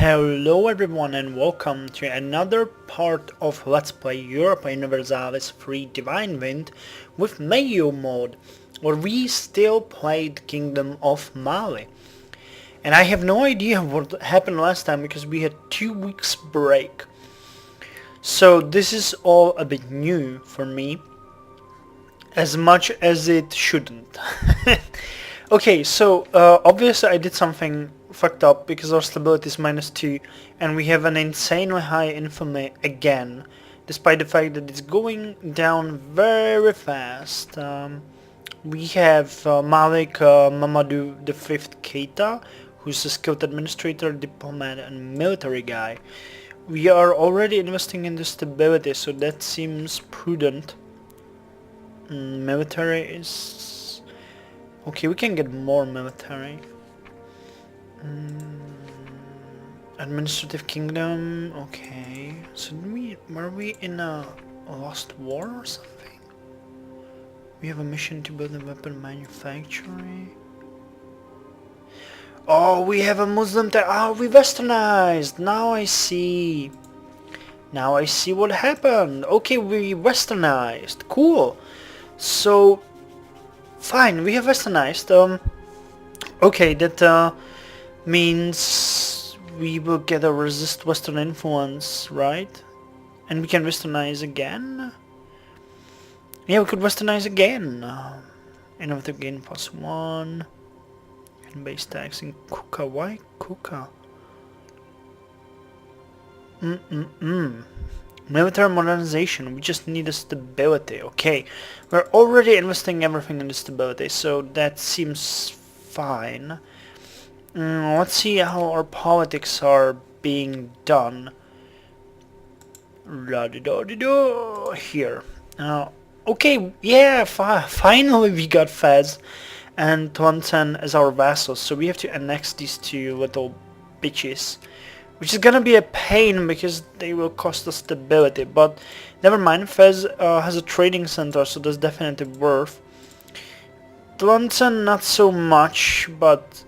Hello everyone and welcome to another part of Let's Play Europa Universalis Free Divine Wind with MEIOU mode, where we still played Kingdom of Mali. And I have no idea what happened last time because we had 2 weeks break. So this is all a bit new for me, as much as it shouldn't. Okay, so obviously I did something fucked up because our stability is -2 and we have an insanely high infamy again, despite the fact that it's going down very fast. We have Malik Mamadou V Keita, who's a skilled administrator, diplomat and military guy. We are already investing in the stability, so that seems prudent. Military is... okay, we can get more military. Administrative kingdom, okay. So were we in a lost war or something? We have a mission to build a weapon manufactory. Oh, we have a Muslim we westernized! Now I see. Now I see what happened. Okay, we westernized. Cool. So, fine, we have westernized. Okay, that means we will get a resist Western influence, right? And we can westernize again? Yeah, we could westernize again. Innovative gain +1. And base tax in Kuka. Why Kuka? Military modernization. We just need a stability. Okay. We're already investing everything in the stability, so that seems fine. Let's see how our politics are being done. Here. Okay, yeah, finally we got Fez and Tuantan as our vassals, so we have to annex these two little bitches, which is gonna be a pain because they will cost us stability, but never mind. Fez has a trading center, so that's definitely worth. Tuantan not so much, but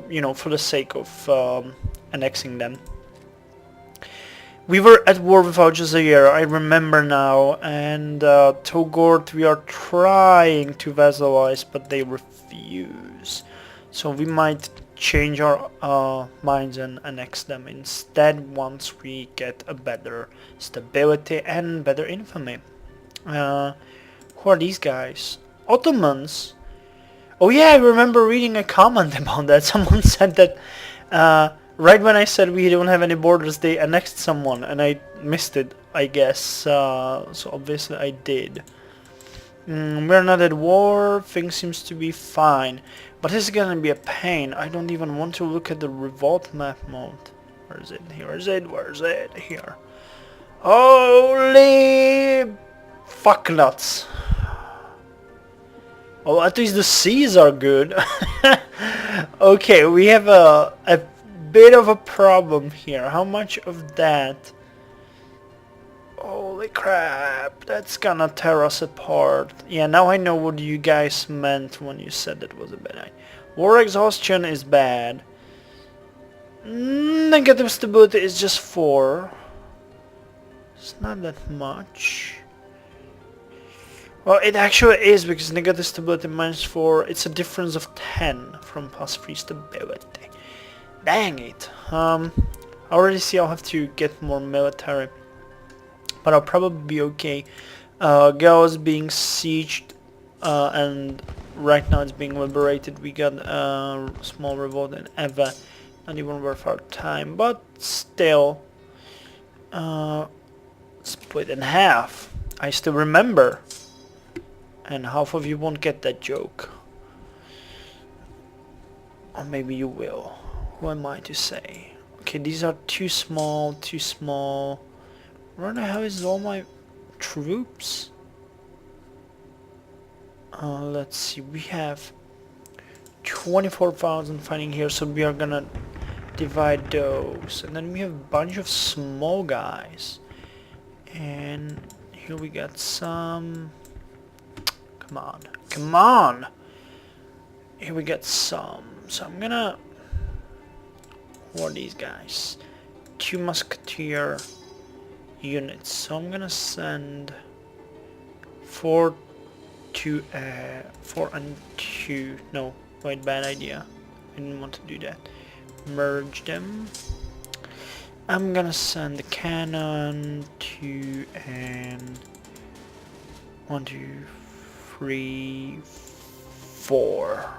you know, for the sake of annexing them. We were at war with Aljazair, I remember now, and Togort we are trying to vassalize, but they refuse. So we might change our minds and annex them instead once we get a better stability and better infamy. Who are these guys? Ottomans? Oh yeah, I remember reading a comment about that. Someone said that right when I said we don't have any borders, they annexed someone, and I missed it, I guess. So obviously I did. We're not at war, things seems to be fine. But this is gonna be a pain. I don't even want to look at the revolt map mode. Where is it? Here is it? Where is it? Here. Holy fuck nuts. Well, at least the seas are good. Okay, we have a bit of a problem here. How much of that? Holy crap, that's gonna tear us apart. Yeah, now I know what you guys meant when you said that was a bad idea. War exhaustion is bad. Negative stability is just 4. It's not that much. Well, it actually is, because negative stability -4, it's a difference of 10 from +3 stability. Dang it. I already see I'll have to get more military, but I'll probably be okay. Gao is being sieged, and right now it's being liberated. We got a small revolt in Eva, not even worth our time, but still. Split in half. I still remember. And half of you won't get that joke. Or maybe you will. Who am I to say? Okay, these are too small, too small. Where the hell is all my troops? Let's see, we have 24,000 fighting here, so we are gonna divide those. And then we have a bunch of small guys. And here we got some... Come on, come on! Here we got some. So I'm gonna... Who are these guys? 2 musketeer units. So I'm gonna send 4 to 4 and 2. No, wait, bad idea. I didn't want to do that. Merge them. I'm gonna send the cannon 2 and 1, 2, 3, 4.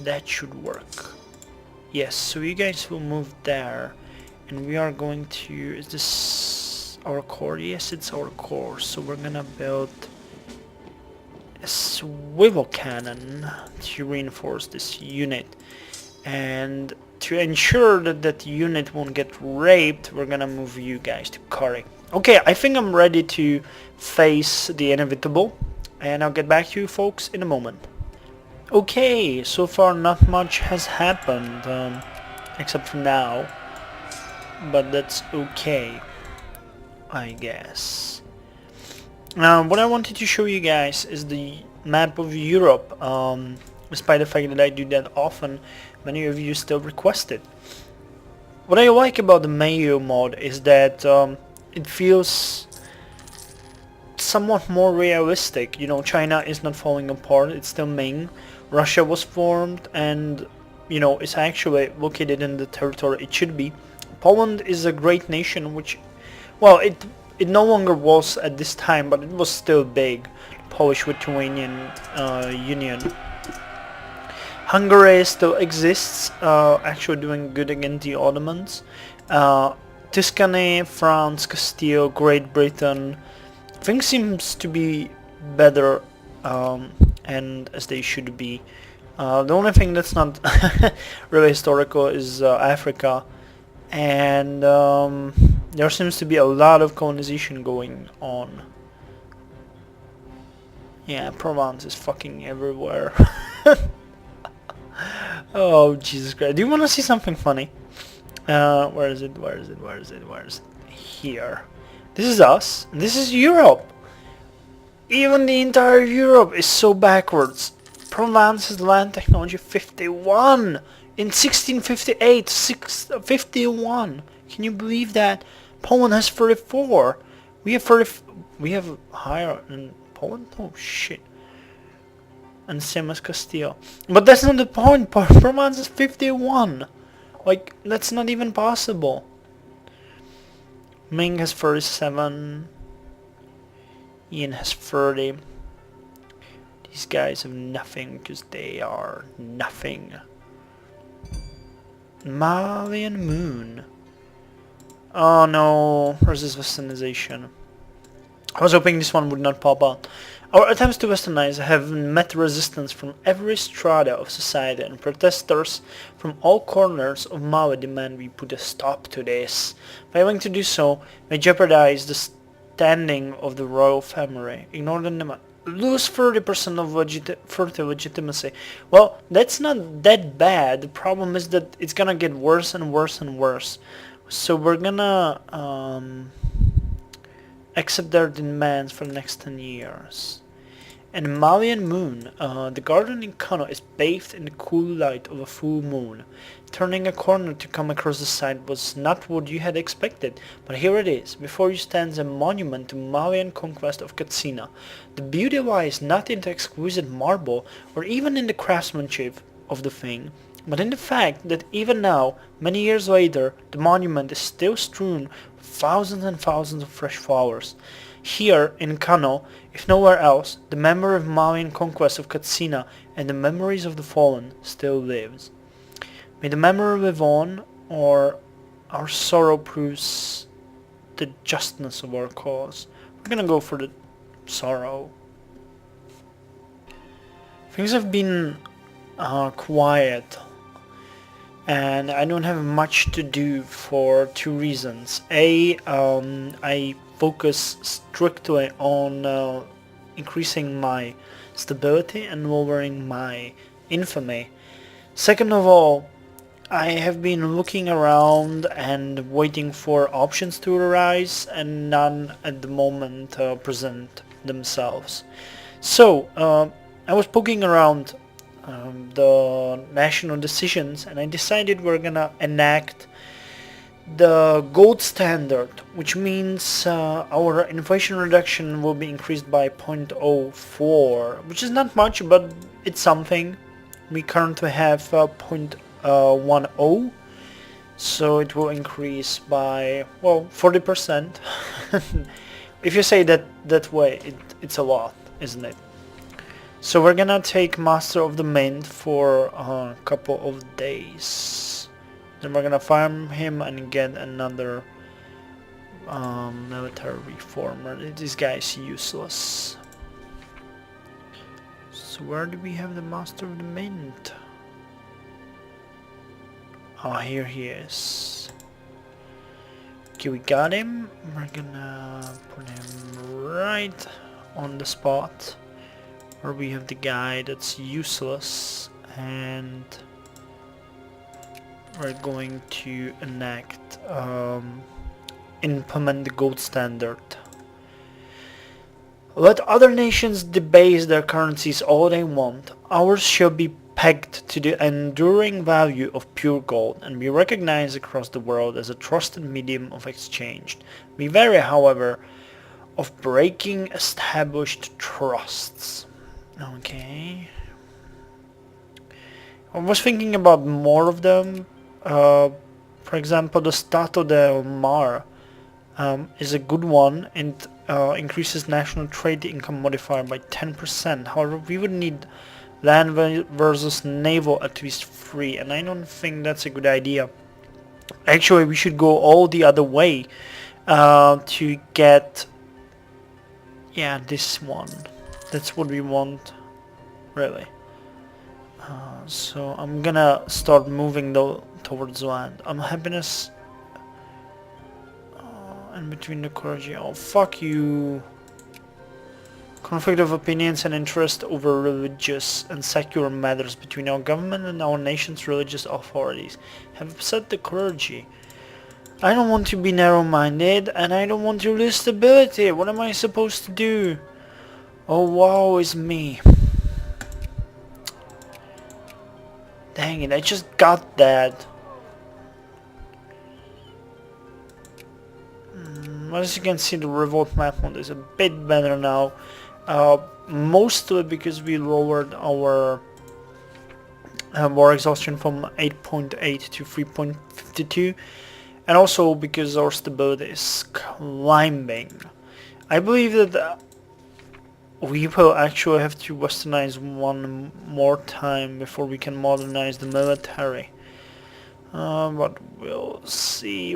That should work. Yes, so you guys will move there, and we are going to... Is this our core? Yes, it's our core. So we're gonna build a swivel cannon to reinforce this unit, and to ensure that that unit won't get raped, we're gonna move you guys to Kari. Okay, I think I'm ready to face the inevitable, and I'll get back to you folks in a moment. Okay, so far not much has happened, except for now, but that's okay, I guess. What I wanted to show you guys is the map of Europe. Despite the fact that I do that often, many of you still request it. What I like about the MEIOU mod is that it feels somewhat more realistic. You know, China is not falling apart, it's still Ming. Russia was formed and, you know, it's actually located in the territory it should be. Poland is a great nation which, well, it no longer was at this time, but it was still big. Polish-Lithuanian Union. Hungary still exists, actually doing good against the Ottomans. Tuscany, France, Castile, Great Britain. Things seems to be better, and as they should be. The only thing that's not really historical is Africa, and there seems to be a lot of colonization going on. Yeah, Provence is fucking everywhere. Oh, Jesus Christ. Do you want to see something funny? Where is it? Where is it? Where is it? Where is it? Here. This is us. And this is Europe. Even the entire Europe is so backwards. Provence has land technology 51. In 1658, 51. Can you believe that? Poland has 34. We have higher than Poland? Oh shit. And same as Castile. But that's not the point. Provence is 51. Like, that's not even possible. Ming has 37. Ian has 30. These guys have nothing because they are nothing. Malian Moon. Oh no, resist westernization. I was hoping this one would not pop out. Our attempts to westernize have met resistance from every strata of society, and protesters from all corners of Mali demand we put a stop to this. Failing to do so may jeopardize the standing of the royal family. Ignore the demand. Lose 30% of legitimacy. Well, that's not that bad. The problem is that it's gonna get worse and worse and worse. So we're gonna accept their demands for the next 10 years. And Malian Moon, the garden in Kano is bathed in the cool light of a full moon. Turning a corner to come across the side was not what you had expected, but here it is. Before you stands a monument to Malian conquest of Katsina. The beauty lies not in the exquisite marble or even in the craftsmanship of the thing, but in the fact that even now, many years later, the monument is still strewn with thousands and thousands of fresh flowers. Here, in Kano, if nowhere else, the memory of Malian conquest of Katsina and the memories of the fallen still lives. May the memory live on, or our sorrow proves the justness of our cause. We're gonna go for the sorrow. Things have been quiet, and I don't have much to do for two reasons. A, I focus strictly on increasing my stability and lowering my infamy. Second of all, I have been looking around and waiting for options to arise, and none at the moment present themselves. So I was poking around the national decisions, and I decided we're gonna enact the gold standard, which means our inflation reduction will be increased by 0.04, which is not much, but it's something. We currently have 0.10, so it will increase by, well, 40%. If you say that way, it's a lot, isn't it? So we're gonna take Master of the Mint for a couple of days. Then we're gonna farm him and get another military reformer. This guy is useless. So where do we have the Master of the Mint? Oh, here he is. Okay, we got him. We're gonna put him right on the spot where we have the guy that's useless, and we're going to implement the gold standard. Let other nations debase their currencies all they want. Ours shall be pegged to the enduring value of pure gold and be recognized across the world as a trusted medium of exchange. Be wary, however, of breaking established trusts. Okay. I was thinking about more of them. For example, the Stato del Mar is a good one and increases national trade income modifier by 10%. However, we would need land versus naval at least 3, and I don't think that's a good idea. Actually, we should go all the other way to get, yeah, this one. That's what we want, really. So I'm gonna start moving towards land. Happiness in between the clergy. Oh, fuck you. Conflict of opinions and interest over religious and secular matters between our government and our nation's religious authorities have upset the clergy. I don't want to be narrow-minded, and I don't want to lose stability. What am I supposed to do? Oh, woe is me. Dang it, I just got that. As you can see, the revolt map mode is a bit better now. Mostly because we lowered our war exhaustion from 8.8 to 3.52, and also because our stability is climbing. I believe that we will actually have to westernize one more time before we can modernize the military. But we'll see.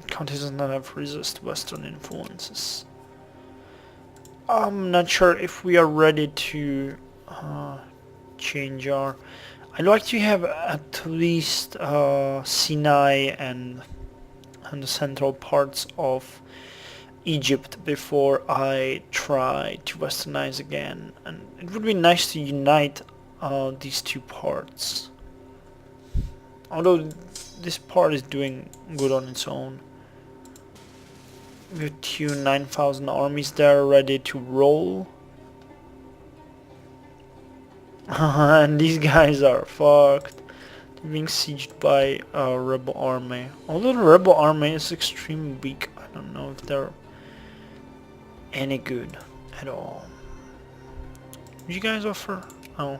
Country does not have resist Western influences. I'm not sure if we are ready to change our... I'd like to have at least Sinai and the central parts of Egypt before I try to westernize again. And it would be nice to unite these two parts. Although this part is doing good on its own. We have 9,000 armies there ready to roll. And these guys are fucked. They're being sieged by a rebel army. Although the rebel army is extremely weak, I don't know if they're any good at all. Would you guys offer? Oh.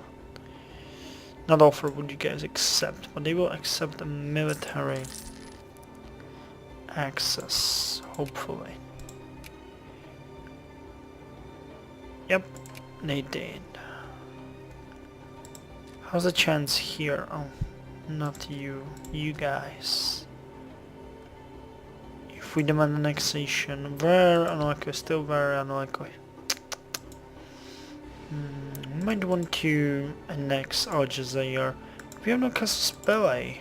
Not offer, would you guys accept? But they will accept a military access, hopefully. Yep, they did. How's the chance here? Oh, not you. You guys. If we demand annexation, very unlikely, still very unlikely. We might want to annex Aljazair. We have no casus belli.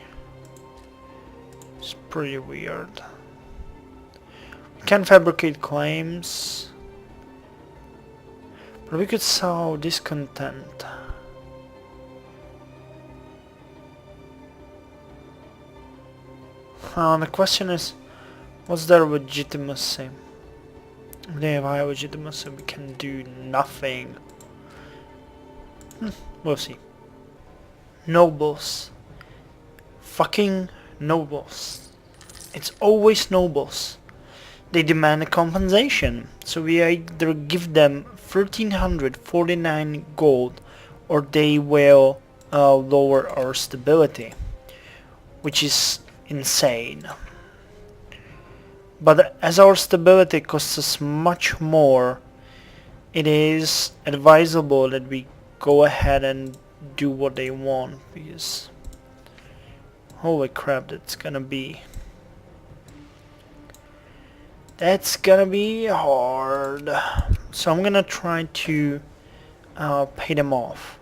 It's pretty weird. We can fabricate claims, but we could sow discontent. The question is, what's their legitimacy? If they have high legitimacy, we can do nothing. We'll see. Nobles. fucking nobles. It's always nobles. They demand a compensation, so we either give them 1349 gold or they will lower our stability, which is insane. But as our stability costs us much more, it is advisable that we go ahead and do what they want, because holy crap, that's gonna be hard. So I'm gonna try to pay them off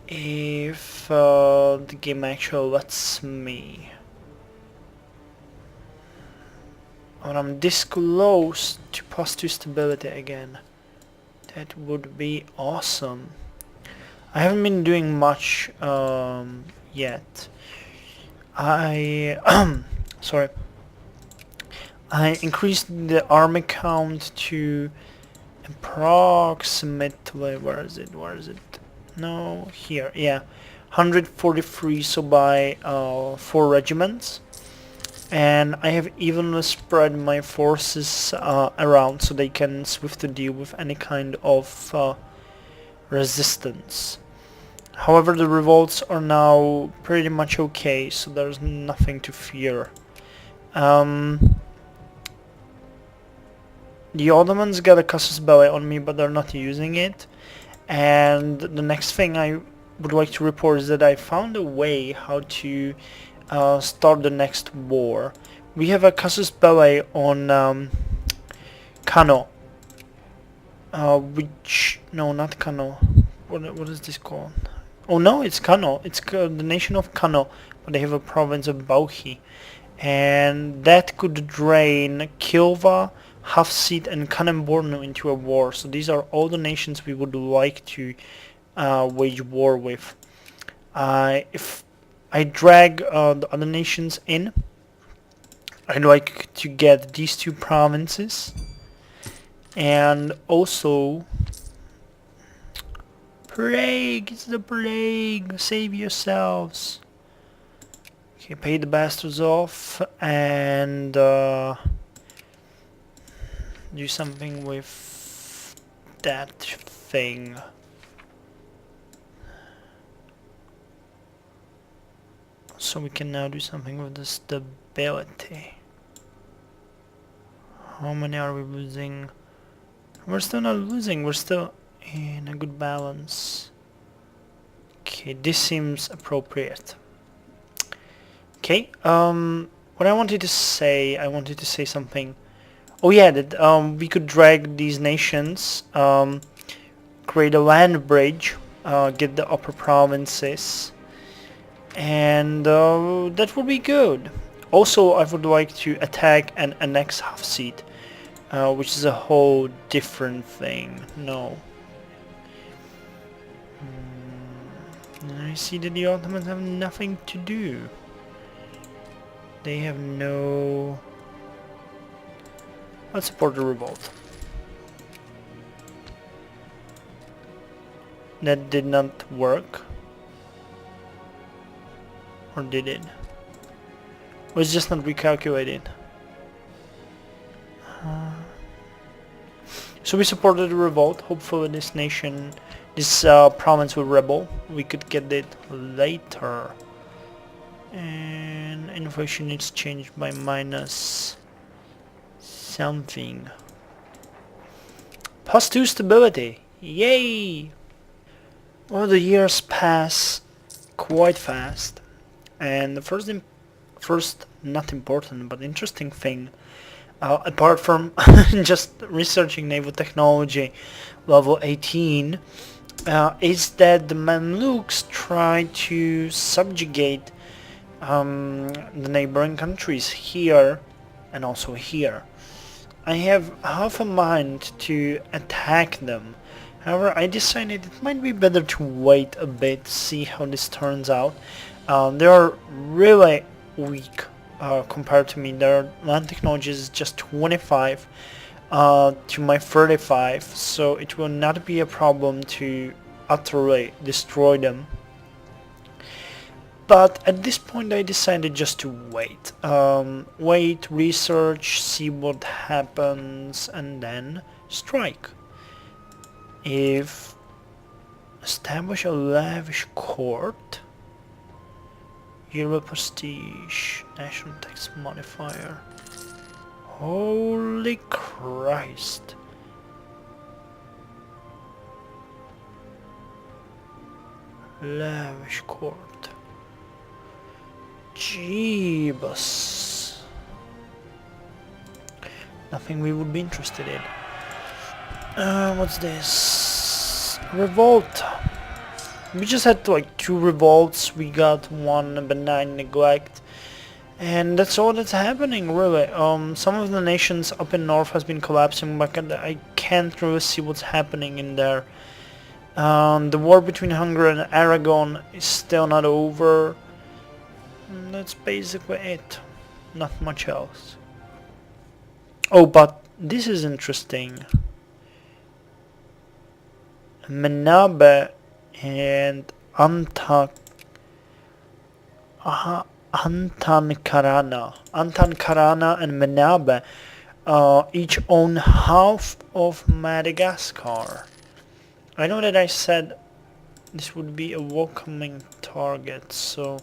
if the game actually lets me. When I'm this close to +2 stability again, that would be awesome. I haven't been doing much yet. Sorry. I increased the army count to approximately, where is it? No, here, yeah, 143, so by 4 regiments. And I have evenly spread my forces around so they can swiftly deal with any kind of resistance. However, the revolts are now pretty much okay, so there's nothing to fear. The Ottomans got a casus belli on me, but they're not using it. And the next thing I would like to report is that I found a way how to start the next war. We have a casus belli on Kano, which, no, not Kano. What is this called? Oh no, it's Kano. It's the nation of Kano, but they have a province of Bauchi, and that could drain Kilva, Hafsid, and Kanem-Bornu into a war. So these are all the nations we would like to wage war with. If I drag the other nations in, I'd like to get these 2 provinces, and also plague. It's the plague. Save yourselves. Okay, pay the bastards off and do something with that thing. So we can now do something with the stability. How many are we losing? We're still not losing, we're still in a good balance. Okay, this seems appropriate. Okay, what I wanted to say something. Oh yeah, that we could drag these nations, create a land bridge, get the upper provinces, and that would be good. Also, I would like to attack and annex Hafsid, which is a whole different thing. No. I see that the Ottomans have nothing to do. They have no... Let's support the revolt. That did not work. Or did it? Or it's just not recalculated. So we supported the revolt. Hopefully this nation, this province will rebel. We could get it later. And inflation needs changed by minus something. +2 stability. Yay! Well, the years pass quite fast. And the first not important but interesting thing, apart from just researching naval technology level 18, is that the Mamluks try to subjugate the neighboring countries here and also here. I have half a mind to attack them. However, I decided it might be better to wait a bit to see how this turns out. They are really weak compared to me. Their land technology is just 25 to my 35, so it will not be a problem to utterly destroy them. But at this point I decided just to wait. Wait, research, see what happens, and then strike. If establish a lavish court, Euro prestige, national tax modifier. Holy Christ. Lavish court. Jeebus. Nothing we would be interested in. What's this? Revolt. We just had like 2 revolts. We got 1 benign neglect. And that's all that's happening, really. Some of the nations up in north has been collapsing, but I can't really see what's happening in there. The war between Hungary and Aragon is still not over. And that's basically it. Not much else. Oh, but this is interesting. Menabe and Antankarana and Menabe each own half of Madagascar. I know that I said this would be a welcoming target, so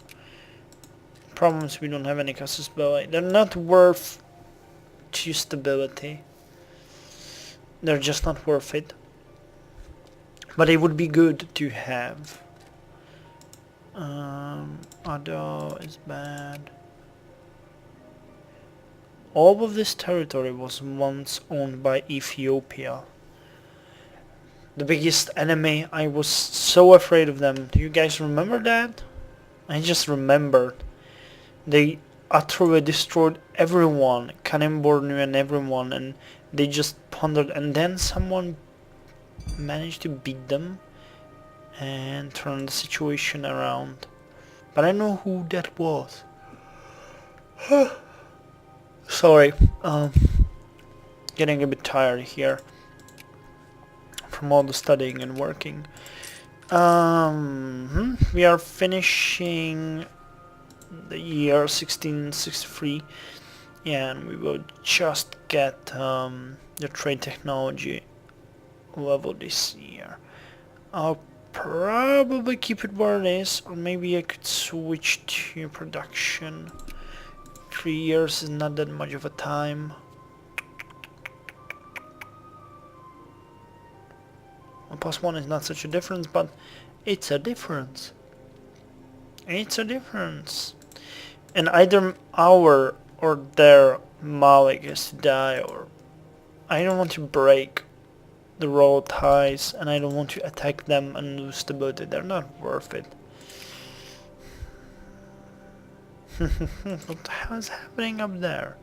problems we don't have any cost stability. They're not worth 2 stability. They're just not worth it. But it would be good to have. Ado is bad. All of this territory was once owned by Ethiopia. The biggest enemy. I was so afraid of them. Do you guys remember that? I just remembered. They utterly destroyed everyone, Kanembornu and everyone, and they just plundered, and then someone managed to beat them and turn the situation around. But I know who that was. Sorry, getting a bit tired here from all the studying and working. We are finishing the year 1663. Yeah, and we will just get the trade technology level this year. I'll probably keep it where it is, or maybe I could switch to production. 3 years is not that much of a time. Well, +1 is not such a difference, but it's a difference. It's a difference. And either our or their Malik has to die, or I don't want to break the royal ties, and I don't want to attack them and lose stability. They're not worth it. What the hell is happening up there?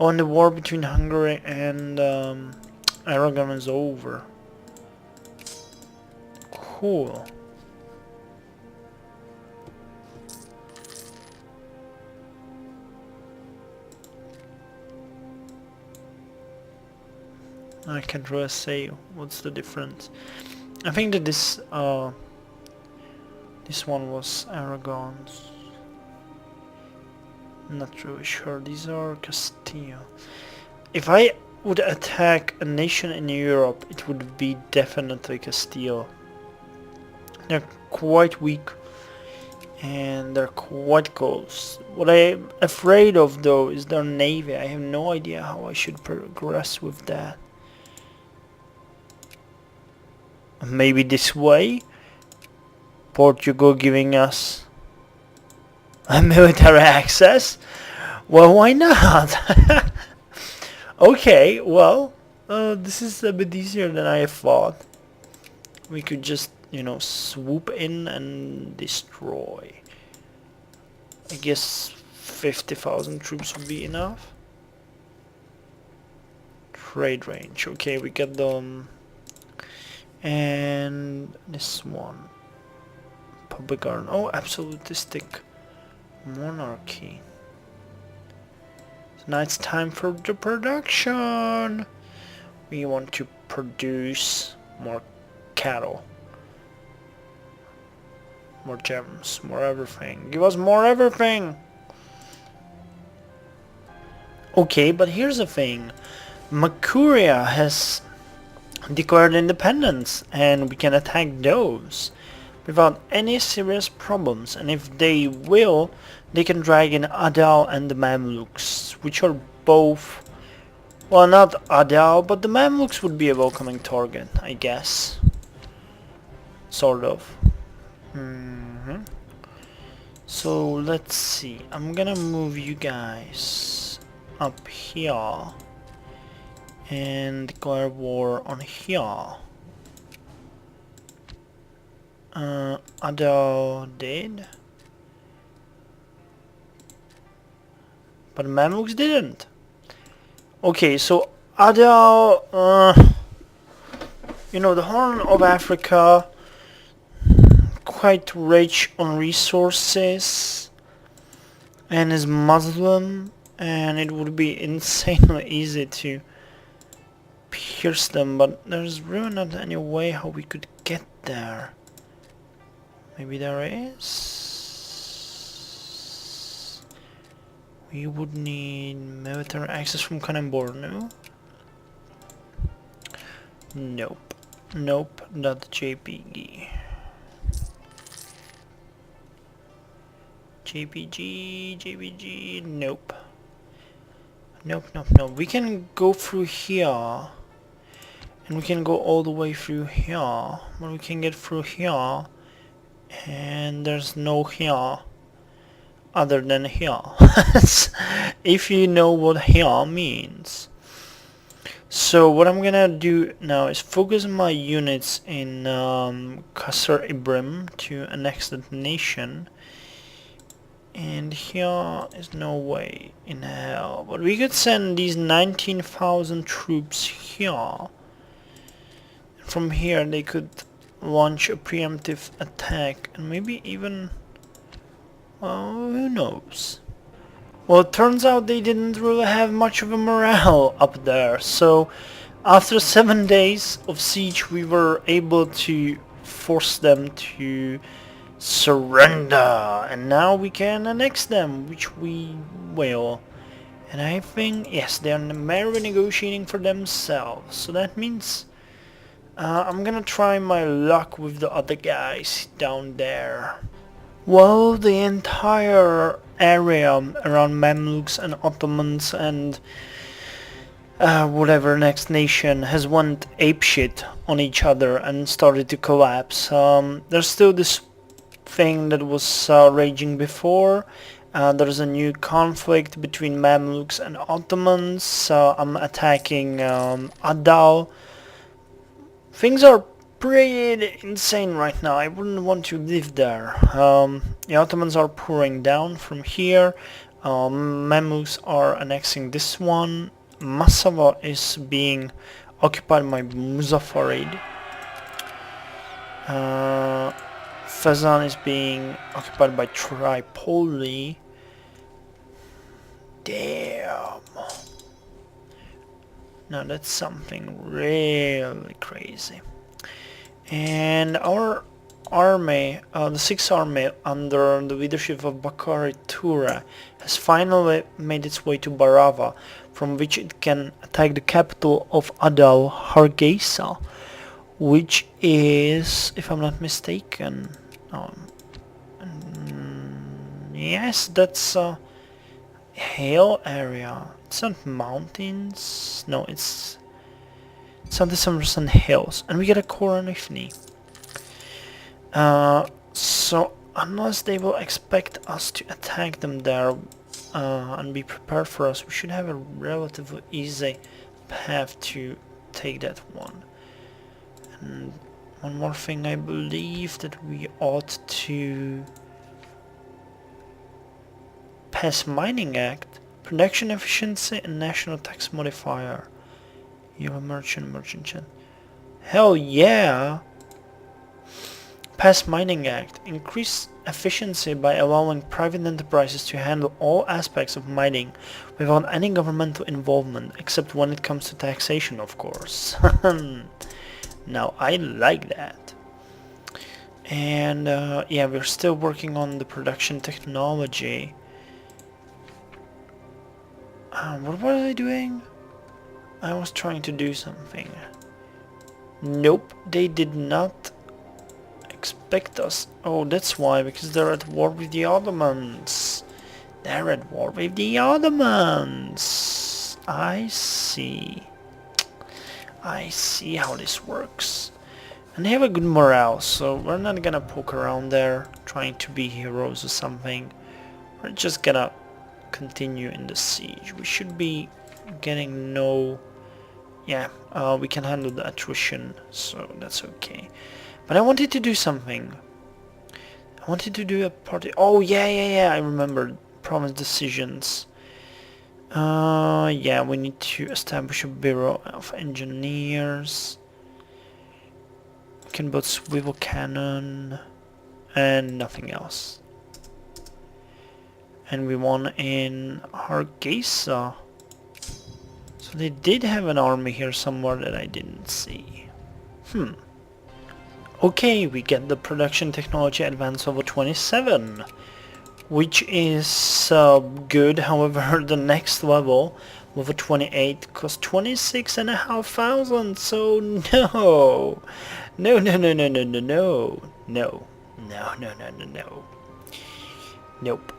Oh, and the war between Hungary and Aragon is over. Cool. I can't really say what's the difference. I think that this one was Aragon's. Not really sure. These are Castile. If I would attack a nation in Europe, it would be definitely Castile. They're quite weak and they're quite close. What I'm afraid of though is their navy. I have no idea how I should progress with that. Maybe this way? Portugal giving us a military access? Well, why not? Okay, well, this is a bit easier than I thought. We could just, you know, swoop in and destroy. I guess 50,000 troops would be enough. Trade range. Okay, we got them. And this one. Public government. Oh, absolutistic monarchy. So now it's time for the production. We want to produce more cattle. More gems, more everything. Give us more everything! Okay, but here's the thing. Makuria has declared independence, and we can attack those without any serious problems. And if they will, they can drag in Adal and the Mamluks, which are both... Well, not Adal, but the Mamluks would be a welcoming target, I guess. Sort of. So let's see. I'm gonna move you guys up here and declare war on here. Adal did, but Mamluks didn't. Okay, so Adal, you know, the Horn of Africa, quite rich on resources, and is Muslim, and it would be insanely easy to pierce them, but there's really not any way how we could get there. Maybe there is. We would need military access from Kanembornu. Nope. Nope, not JPG. JPG, nope. Nope. We can go through here. And we can go all the way through here. But we can get through here. And there's no here. Other than here. If you know what here means. So what I'm gonna do now is focus my units in Qasr Ibrim to annex that nation. And here is no way in hell. But we could send these 19,000 troops here. From here they could launch a preemptive attack and maybe even... well, who knows? Well, it turns out they didn't really have much of a morale up there. So after 7 days of siege we were able to force them to surrender, and now we can annex them, which we will. And I think, yes, they're merely negotiating for themselves, so that means I'm gonna try my luck with the other guys down there. Well, the entire area around Mamluks and Ottomans and whatever next nation has went apeshit on each other and started to collapse. There's still this thing that was raging before. There's a new conflict between Mamluks and Ottomans. I'm attacking Adal. Things are pretty insane right now. I wouldn't want to live there. The Ottomans are pouring down from here. Mamluks are annexing this one. Massawa is being occupied by Muzaffarid. Fezzan is being occupied by Tripoli. Damn. Now that's something really crazy. And our army, the 6th Army under the leadership of Bakari Tura, has finally made its way to Barava, from which it can attack the capital of Adal, Hargeisa, which is, if I'm not mistaken, yes, that's a hill area. It's not mountains. No, it's some Decemberson hills, and we get a Koronifni. So unless they will expect us to attack them there and be prepared for us, we should have a relatively easy path to take that one. And one more thing, I believe that we ought to pass Mining Act, Production Efficiency and National Tax Modifier. You're a merchant. Hell yeah! Pass Mining Act. Increase efficiency by allowing private enterprises to handle all aspects of mining without any governmental involvement, except when it comes to taxation, of course. Now, I like that. And yeah, we're still working on the production technology. What was I doing? I was trying to do something. Nope, they did not expect us. Oh, that's why, because they're at war with the Ottomans. They're at war with the Ottomans. I see. I see how this works. And they have a good morale, so we're not gonna poke around there trying to be heroes or something. We're just gonna continue in the siege. We should be getting no... Yeah, we can handle the attrition, so that's okay. But I wanted to do something. I wanted to do a party... Oh, yeah, I remember. Province decisions. Yeah, we need to establish a bureau of engineers. We can build swivel cannon and nothing else. And we won in Hargeisa. So they did have an army here somewhere that I didn't see. Okay, we get the production technology advance over 27. Which is good, however the next level with a 28 costs 26,500, so no! No. Nope.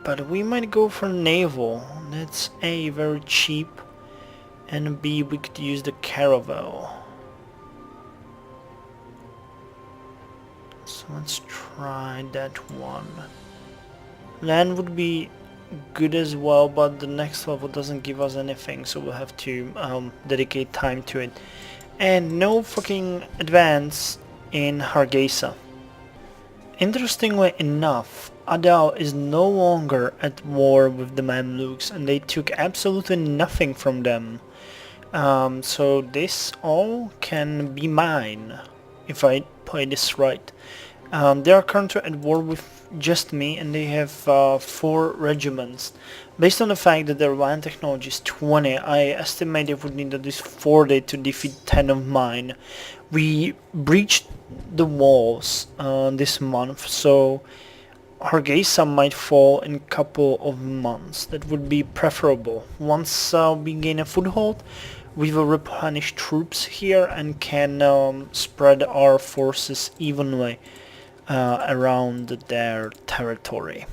But we might go for naval. That's A, very cheap, and B, we could use the caravel. So let's try that one. Land would be good as well, but the next level doesn't give us anything, so we'll have to dedicate time to it. And no fucking advance in Hargeisa. Interestingly enough, Adal is no longer at war with the Mamluks, and they took absolutely nothing from them. So this all can be mine, if I play this right. They are currently at war with just me, and they have 4 regiments. Based on the fact that their land technology is 20, I estimate they would need at least 40 to defeat 10 of mine. We breached the walls this month, so Hargeisa might fall in a couple of months. That would be preferable. Once we gain a foothold, we will replenish troops here and can spread our forces evenly around their territory.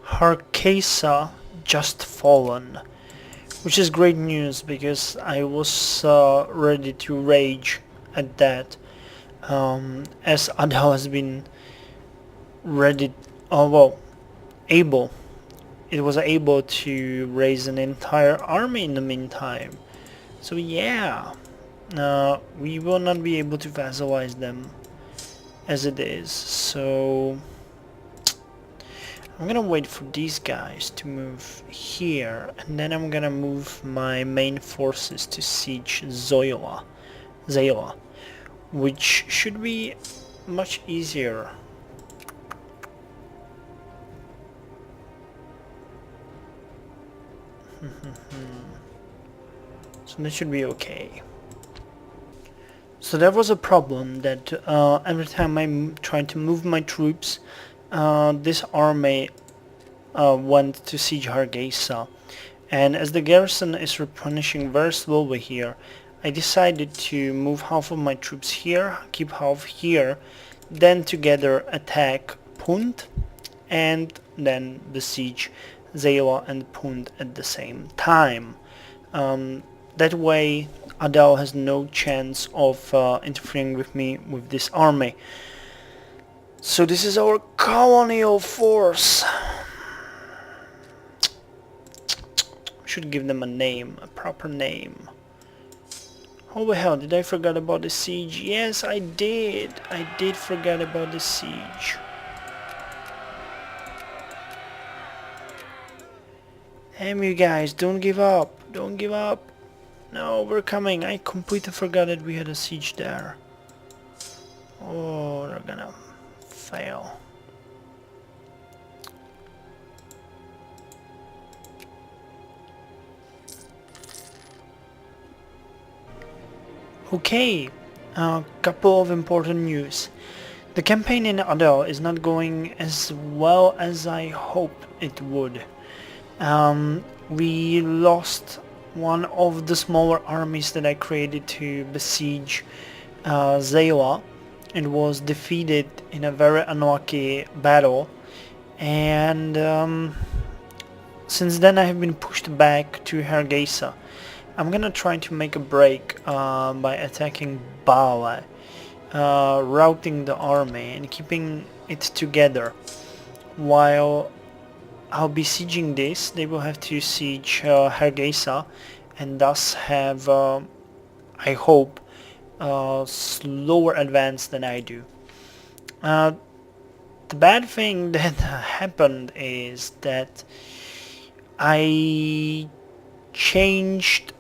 Hargeisa just fallen, which is great news because I was ready to rage at that, as Adal has been ready, able. It was able to raise an entire army in the meantime. So yeah, we will not be able to vassalize them as it is, so I'm gonna wait for these guys to move here, and then I'm gonna move my main forces to siege Zayla, which should be much easier. So that should be okay. So there was a problem that every time I tried to move my troops, this army went to siege Hargeisa. And as the garrison is replenishing very slowly here, I decided to move half of my troops here, keep half here, then together attack Punt, and then besiege Zayla and Punt at the same time. That way Adal has no chance of interfering with me with this army. So this is our colonial force. Should give them a name, a proper name. Holy hell, did I forget about the siege? Yes, I did. I did forget about the siege. Damn you guys, don't give up. Don't give up. No, we're coming. I completely forgot that we had a siege there. Oh, they're gonna fail. Okay, A couple of important news. The campaign in Adel is not going as well as I hoped it would. We lost one of the smaller armies that I created to besiege Zayla. It was defeated in a very unlucky battle, and since then I have been pushed back to Hargeisa. I'm gonna try to make a break by attacking Bala, routing the army and keeping it together. While I'll be sieging this, they will have to siege Hargeisa and thus have, I hope, slower advance than I do. The bad thing that happened is that I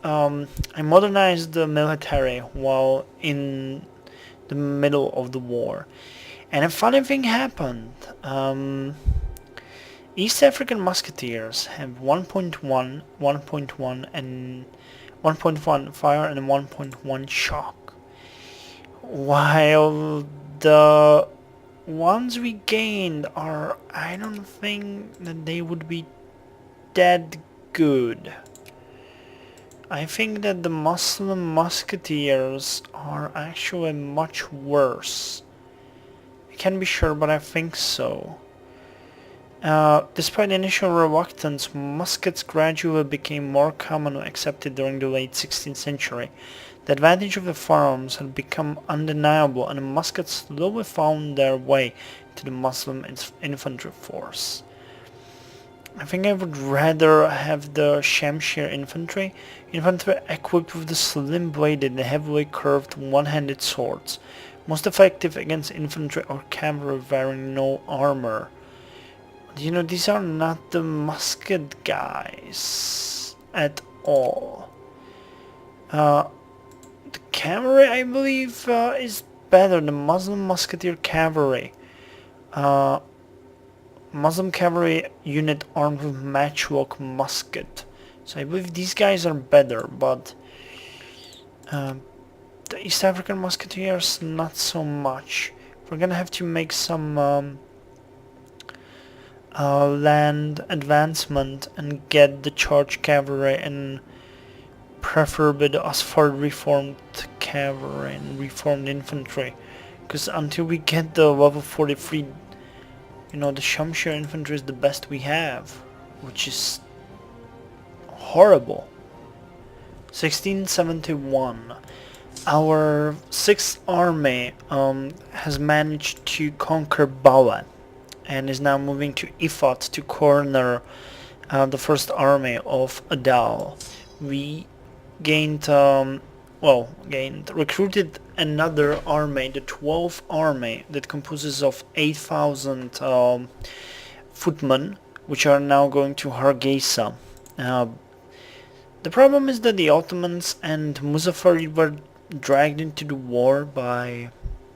I modernized the military while in the middle of the war. And a funny thing happened. East African Musketeers have 1.1, 1.1 and 1.1 fire and 1.1 shock, while the ones we gained are, I don't think that they would be that good. I think that the Muslim Musketeers are actually much worse. I can't be sure, but I think so. Despite initial reluctance, muskets gradually became more common and accepted during the late 16th century. The advantage of the firearms had become undeniable, and the muskets slowly found their way to the Muslim infantry force. I think I would rather have the Shamshir infantry equipped with the slim-bladed and heavily curved one-handed swords, most effective against infantry or cavalry wearing no armor. You know, these are not the musket guys at all. The cavalry, I believe, is better. The Muslim Musketeer Cavalry. Muslim cavalry unit armed with matchlock musket. So I believe these guys are better, but the East African Musketeers not so much. We're gonna have to make some land advancement and get the charge cavalry and preferably the Asfard reformed cavalry and reformed infantry, because until we get the level 43, you know, the Shamshir infantry is the best we have, which is horrible. 1671. Our 6th army has managed to conquer Bawa and is now moving to Ifat to corner the 1st army of Adal. We recruited another army, the 12th army, that composes of 8,000 footmen, which are now going to Hargeisa. The problem is that the Ottomans and Muzaffar were dragged into the war by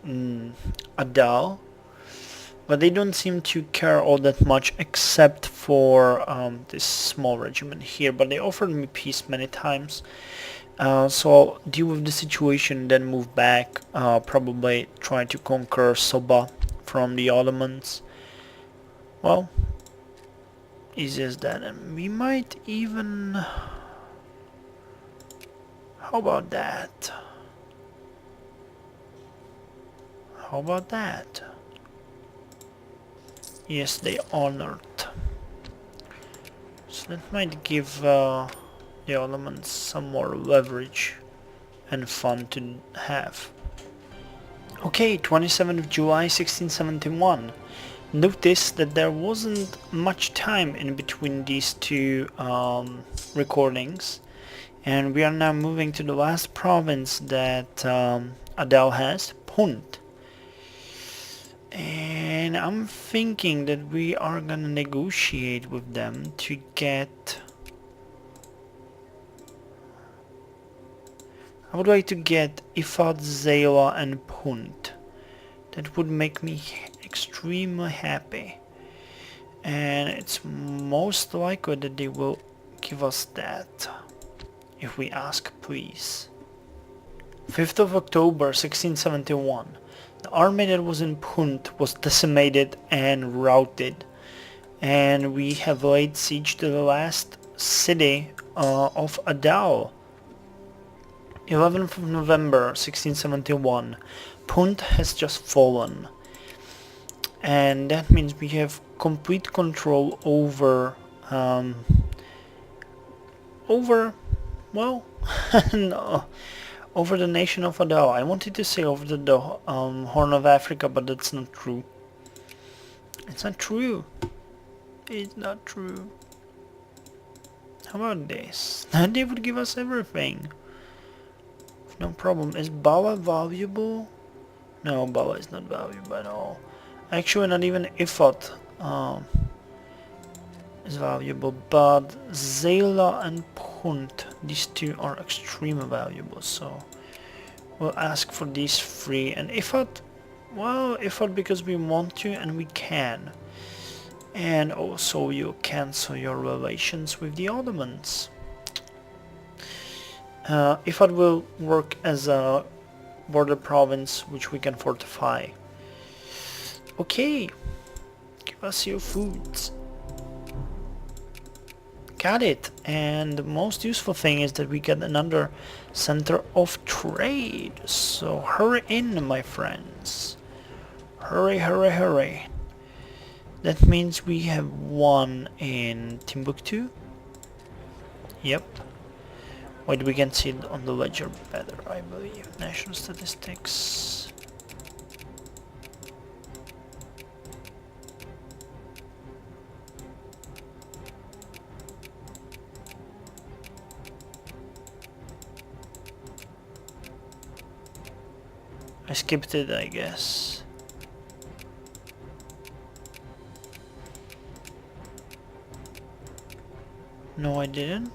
Adal, but they don't seem to care all that much except for this small regiment here, but they offered me peace many times. So I'll deal with the situation, then move back, probably try to conquer Soba from the Ottomans. Well, easy as that, and we might even... How about that? How about that? Yes, they honored. So that might give the Ottomans some more leverage and fun to have. Okay, 27th of July 1671. Notice that there wasn't much time in between these two recordings, and we are now moving to the last province that Adel has, Punt. And I'm thinking that we are gonna negotiate with them to get... I would like to get Ifat, Zayla and Punt. That would make me extremely happy. And it's most likely that they will give us that. If we ask, please. 5th of October 1671. The army that was in Punt was decimated and routed, and we have laid siege to the last city of Adao. 11th of November 1671. Punt has just fallen, and that means we have complete control over well no, over the nation of Adao. I wanted to say over the Horn of Africa, but that's not true. It's not true. It's not true. How about this? They would give us everything. No problem. Is Bala valuable? No, Bala is not valuable at all. Actually, not even Ifat is valuable, but Zayla and Punt, these two are extremely valuable, so we'll ask for these three. And Ifat, well, Ifat because we want to and we can. And also you cancel your relations with the Ottomans. Ifat will work as a border province which we can fortify. Okay, give us your foods. Got it. And the most useful thing is that we get another center of trade. So hurry in, my friends. Hurry, hurry, hurry. That means we have one in Timbuktu. Yep. Wait, we can see it on the ledger better, I believe. National statistics. I skipped it, I guess. No, I didn't.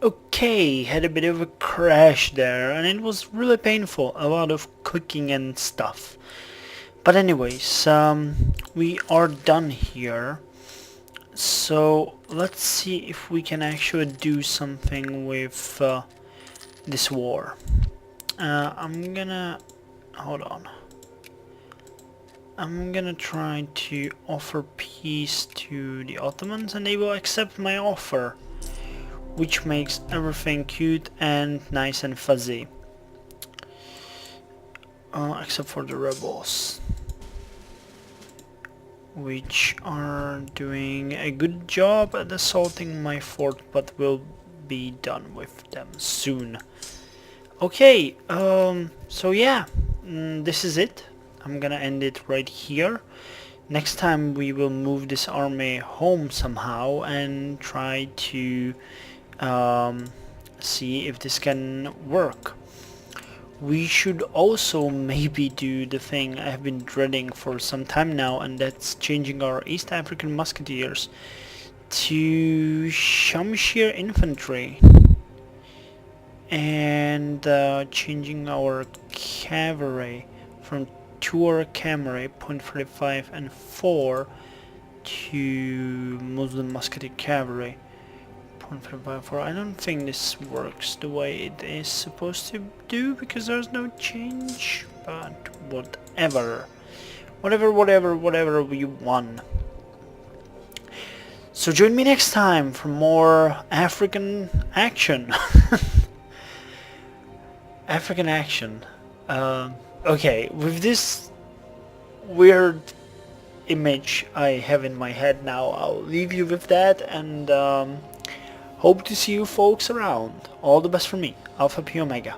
Okay, had a bit of a crash there, and it was really painful, a lot of cooking and stuff. But anyways, we are done here. So let's see if we can actually do something with this war. I'm gonna hold on. I'm gonna try to offer peace to the Ottomans, and they will accept my offer, which makes everything cute and nice and fuzzy. Except for the rebels, which are doing a good job at assaulting my fort, but will be done with them soon. Okay, so yeah, this is it. I'm gonna end it right here. Next time we will move this army home somehow and try to see if this can work. We should also maybe do the thing I have been dreading for some time now, and that's changing our East African musketeers to Shamshir infantry, and changing our cavalry from Tour Camry .35 and 4 to Muslim musketeer cavalry .554. I don't think this works the way it is supposed to do, because there's no change, but whatever. Whatever we won. So join me next time for more African action. African action. Okay, with this weird image I have in my head now, I'll leave you with that, and hope to see you folks around. All the best from me, Alfapiomega.